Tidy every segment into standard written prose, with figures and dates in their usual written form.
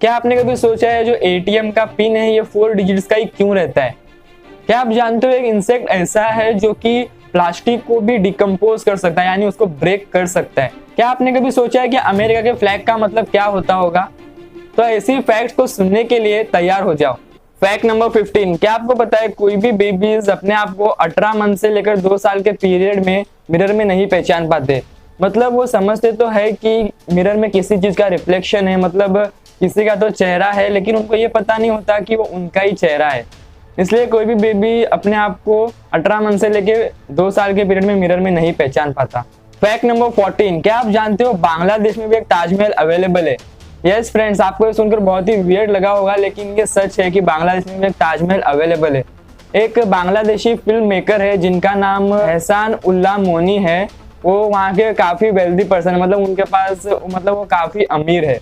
क्या आपने कभी सोचा है जो एटीएम का पिन है ये 4 डिजिट्स का ही क्यों रहता है? क्या आप जानते हो एक इंसेक्ट ऐसा है जो कि प्लास्टिक को भी डिकम्पोज कर सकता है, यानी उसको ब्रेक कर सकता है। क्या आपने कभी सोचा है कि अमेरिका के फ्लैग का मतलब क्या होता होगा? तो ऐसी फैक्ट्स को सुनने के लिए तैयार हो जाओ। फैक्ट नंबर 15, क्या आपको पता है कोई भी बेबीज अपने आप को 18 मंथ से लेकर 2 साल के पीरियड में मिरर में नहीं पहचान पाते। मतलब वो समझते तो है कि मिरर में किसी चीज का रिफ्लेक्शन है, मतलब किसी का तो चेहरा है, लेकिन उनको ये पता नहीं होता कि वो उनका ही चेहरा है। इसलिए कोई भी बेबी अपने आप को 18 मंथ से लेके 2 साल के पीरियड में मिरर में नहीं पहचान पाता। फैक्ट नंबर 14, क्या आप जानते हो बांग्लादेश में भी एक ताजमहल अवेलेबल है? यस फ्रेंड्स, आपको ये सुनकर बहुत ही वियर्ड लगा होगा, लेकिन ये सच है कि बांग्लादेश में भी एक ताजमहल अवेलेबल है। एक बांग्लादेशी फिल्म मेकर है जिनका नाम एहसान उल्लाह मोनी है। वो वहाँ के काफी वेल्दी पर्सन है, मतलब उनके पास वो काफी अमीर है।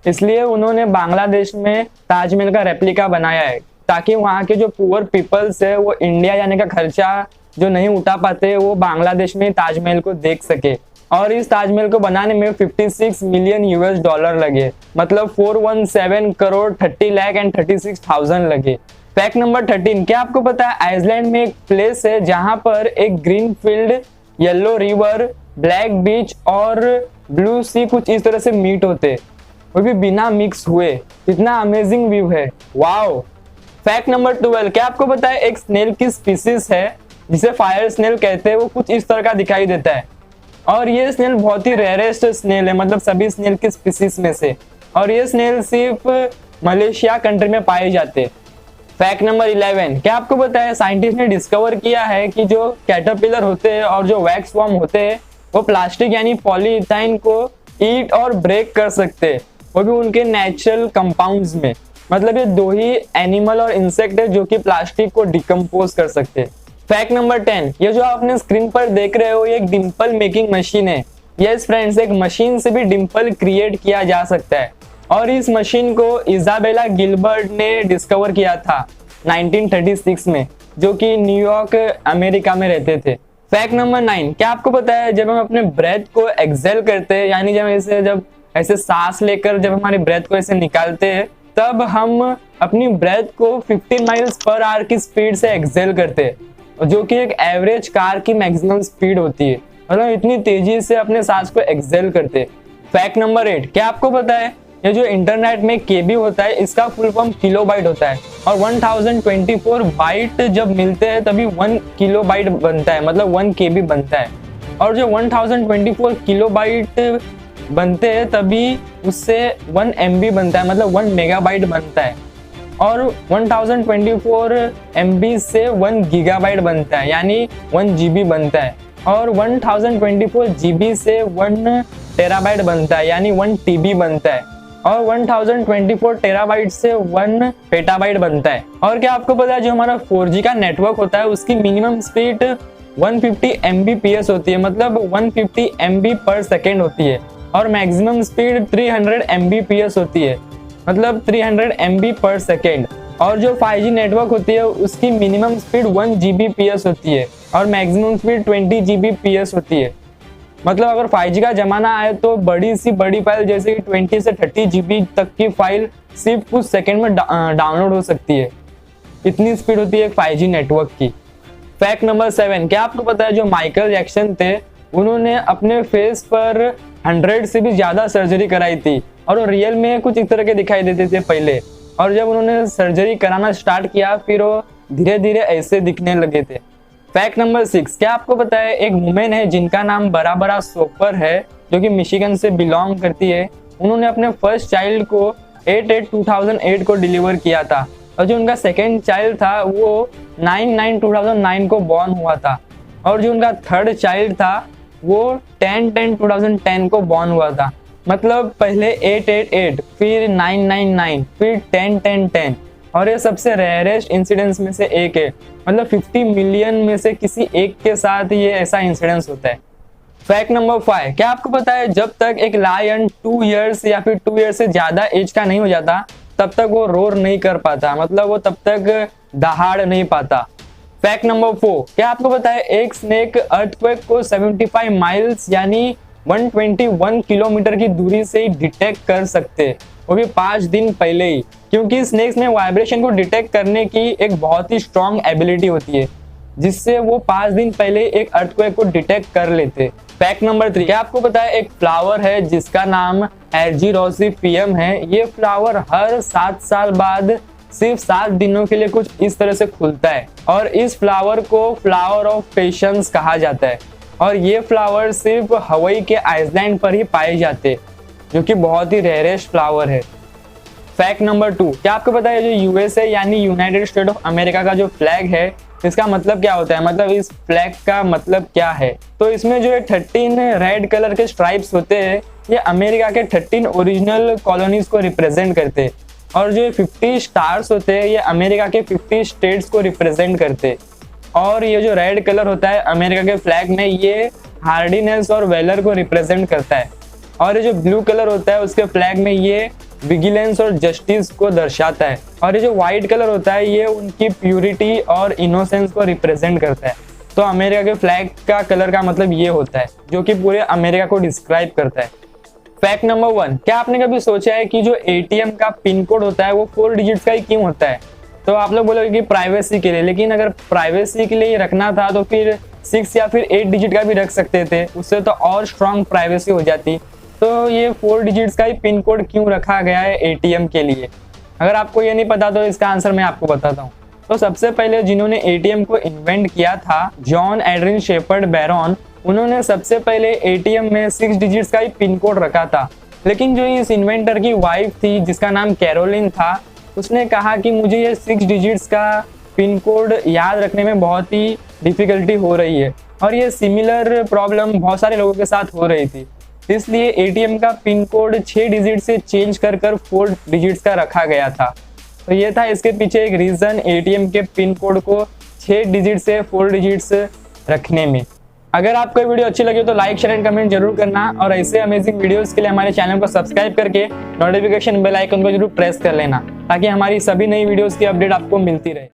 इसलिए उन्होंने बांग्लादेश में ताजमहल का रेप्लिका बनाया है ताकि वहाँ के जो पुअर पीपल्स है वो इंडिया जाने का खर्चा जो नहीं उठा पाते वो बांग्लादेश में ताजमहल को देख सके। और इस ताजमहल को बनाने में 56 मिलियन यूएस डॉलर लगे, मतलब 417 करोड़ 30 लाख एंड 36,000 लगे। फैक्ट नंबर 13, क्या आपको पता है आइसलैंड में एक प्लेस है जहां पर एक green field, yellow river, black beach और ब्लू सी कुछ इस तरह से मीट होते, वो भी बिना मिक्स हुए। इतना अमेजिंग व्यू है, वाओ। फैक्ट नंबर 12, क्या आपको पता है एक स्नेल की स्पीसीज है जिसे फायर स्नेल कहते हैं, वो कुछ इस तरह का दिखाई देता है। और ये स्नेल बहुत ही रेयरेस्ट स्नेल है, मतलब सभी स्नेल की स्पीसीज में से, और ये स्नेल सिर्फ मलेशिया कंट्री में पाए जाते। फैक्ट नंबर 11, क्या आपको पता है साइंटिस्ट ने डिस्कवर किया है कि जो कैटरपिलर होते हैं और जो वैक्स वॉर्म होते हैं वो प्लास्टिक यानी पॉलीइथाइन को ईट और ब्रेक कर सकते हैं, वो भी उनके नेचुरल कंपाउंड्स में। मतलब ये 2 ही एनिमल और इंसेक्ट है जो कि प्लास्टिक को डिकम्पोज कर सकते हैं। फैक्ट नंबर 10, ये जो आपने स्क्रीन पर देख रहे हो ये एक डिम्पल मेकिंग मशीन है। यस फ्रेंड्स, एक मशीन से भी डिम्पल क्रिएट किया जा सकता है और इस मशीन को इजाबेला गिलबर्ट ने डिस्कवर किया था 1936 में, जो कि न्यूयॉर्क अमेरिका में रहते थे। फैक्ट नंबर 9, क्या आपको पता है जब हम अपने ब्रेथ को एक्सेल करते हैं, यानी जब ऐसे सांस लेकर जब हमारी ब्रेथ को ऐसे निकालते हैं तब हम अपनी ब्रेथ को 15 माइल्स पर आवर की स्पीड से एक्सेल करते हैं, जो कि एक एवरेज कार की मैक्सिमम स्पीड होती है। मतलब इतनी तेजी से अपने सांस को एक्सेल करते हैं। फैक्ट नंबर 8, क्या आपको पता है ये जो इंटरनेट में केबी होता है इसका फुल फॉर्म किलोबाइट होता है, और 1024 बाइट जब मिलते हैं तभी 1 किलोबाइट बनता है, मतलब 1 केबी बनता है। और जो 1024 किलोबाइट बनते हैं तभी उससे 1 MB बनता है, मतलब 1 मेगाबाइट बनता है। और 1024 MB से 1 गीगाबाइट बनता है, यानी 1 GB बनता है। और 1024 GB से 1 टेराबाइट बनता है, यानी 1 TB बनता है। और 1024 टेराबाइट से 1 पेटाबाइट बनता है। और क्या आपको पता है जो हमारा 4G का नेटवर्क होता है उसकी मिनिमम स्पीड 150 Mbps होती है, मतलब 150 MB पर सेकेंड होती है, और मैक्सिमम स्पीड 300 Mbps होती है, मतलब 300 MB पर सेकेंड। और जो 5G नेटवर्क होती है उसकी मिनिमम स्पीड 1 Gbps होती है और मैक्सिमम स्पीड 20 Gbps होती है। मतलब अगर 5G का जमाना आए तो बड़ी सी बड़ी फाइल जैसे कि 20 से 30 GB तक की फाइल सिर्फ कुछ सेकंड में डाउनलोड हो सकती है, इतनी स्पीड होती है 5G नेटवर्क की। फैक्ट नंबर 7, क्या आपको पता है जो माइकल जैक्सन थे उन्होंने अपने फेस पर 100 से भी ज्यादा सर्जरी कराई थी, और वो रियल में कुछ इस तरह के दिखाई देते थे पहले, और जब उन्होंने सर्जरी कराना स्टार्ट किया फिर वो धीरे धीरे ऐसे दिखने लगे थे। फैक्ट नंबर 6, क्या आपको पता है एक वुमेन है जिनका नाम बराबरा सोपर है, जो कि मिशिगन से बिलोंग करती है। उन्होंने अपने फर्स्ट चाइल्ड को 8/8/2008 को डिलीवर किया था, और जो उनका सेकेंड चाइल्ड था वो 9/9/2009 को बॉर्न हुआ था, और जो उनका थर्ड चाइल्ड था वो 10/10/2010 को बॉर्न हुआ था। मतलब पहले 8/8/8, फिर 9/9/9, फिर 10/10/10, और ये सबसे रेयरेस्ट इंसिडेंस में से एक है, मतलब 50 मिलियन में से किसी एक के साथ ये ऐसा इंसिडेंस होता है। फैक्ट नंबर 5, क्या आपको पता है जब तक एक लायन 2 इयर्स या फिर 2 इयर्स से ज्यादा एज का नहीं हो जाता तब तक वो रोर नहीं कर पाता, मतलब वो तब तक दहाड़ नहीं पाता। फैक्ट नंबर 4, क्या आपको पता है एक स्नेक अर्थक्वेक को 75 माइल्स यानी 121 किलोमीटर की दूरी से ही डिटेक्ट कर सकते, वो भी 5 दिन पहले ही, क्योंकि स्नेक्स में वाइब्रेशन को डिटेक्ट करने की एक बहुत ही स्ट्रॉन्ग एबिलिटी होती है, जिससे वो 5 दिन पहले एक अर्थक्वेक को डिटेक्ट कर लेते। फैक्ट नंबर 3, क्या आपको पता है एक फ्लावर है जिसका नाम एर्जीरोसिपियम है। ये फ्लावर हर 7 साल बाद सिर्फ 7 दिनों के लिए कुछ इस तरह से खुलता है, और इस फ्लावर को फ्लावर ऑफ पेशेंस कहा जाता है। और ये फ्लावर सिर्फ हवाई के आइसलैंड पर ही पाए जाते, जो कि बहुत ही रेयरेस्ट फ्लावर है। फैक्ट नंबर 2, क्या आपको पता है जो यूएसए यानी यूनाइटेड स्टेट ऑफ अमेरिका का जो फ्लैग है, इसका मतलब क्या होता है, मतलब इस फ्लैग का मतलब क्या है? तो इसमें जो 13 रेड कलर के स्ट्राइप्स होते हैं, ये अमेरिका के 13 ओरिजिनल कॉलोनीज को रिप्रेजेंट करते हैं, और जो 50 स्टार्स होते हैं ये अमेरिका के 50 स्टेट्स को रिप्रेजेंट करते हैं। और ये जो रेड कलर होता है अमेरिका के फ्लैग में, ये हार्डीनेस और वेलर को रिप्रेजेंट करता है। और ये जो ब्लू कलर होता है उसके फ्लैग में, ये विजिलेंस और जस्टिस को दर्शाता है। और ये जो व्हाइट कलर होता है ये उनकी प्यूरिटी और इनोसेंस को रिप्रेजेंट करता है। तो अमेरिका के फ्लैग का कलर का मतलब ये होता है, जो कि पूरे अमेरिका को डिस्क्राइब करता है। फैक्ट नंबर 1, क्या आपने कभी सोचा है कि जो एटीएम का पिन कोड होता है वो 4 डिजिट्स का ही क्यों होता है? तो आप लोग बोलोगे कि प्राइवेसी के लिए, लेकिन अगर प्राइवेसी के लिए रखना था तो फिर 6 या फिर 8 डिजिट का भी रख सकते थे, उससे तो और स्ट्रॉन्ग प्राइवेसी हो जाती। तो ये 4 डिजिट्स का ही पिन कोड क्यों रखा गया है एटीएम के लिए? अगर आपको ये नहीं पता तो इसका आंसर मैं आपको बताता हूँ। तो सबसे पहले जिन्होंने एटीएम को इन्वेंट किया था, जॉन एड्रिन शेपर्ड बैरन, उन्होंने सबसे पहले एटीएम में 6 डिजिट्स का ही पिन कोड रखा था। लेकिन जो इस इन्वेंटर की वाइफ थी जिसका नाम कैरोलिन था, उसने कहा कि मुझे ये 6 डिजिट्स का पिन कोड याद रखने में बहुत ही डिफिकल्टी हो रही है, और ये सिमिलर प्रॉब्लम बहुत सारे लोगों के साथ हो रही थी। इसलिए एटीएम का पिन कोड 6 डिजिट से चेंज कर 4 डिजिट्स का रखा गया था। तो ये था इसके पीछे एक रीजन, एटीएम के पिन कोड को 6 डिजिट से 4 डिजिट्स रखने में। अगर आपको वीडियो अच्छी लगी तो लाइक, शेयर एंड कमेंट जरूर करना, और ऐसे अमेजिंग वीडियोस के लिए हमारे चैनल को सब्सक्राइब करके नोटिफिकेशन बेल आइकन को जरूर प्रेस कर लेना, ताकि हमारी सभी नई वीडियोस की अपडेट आपको मिलती रहे।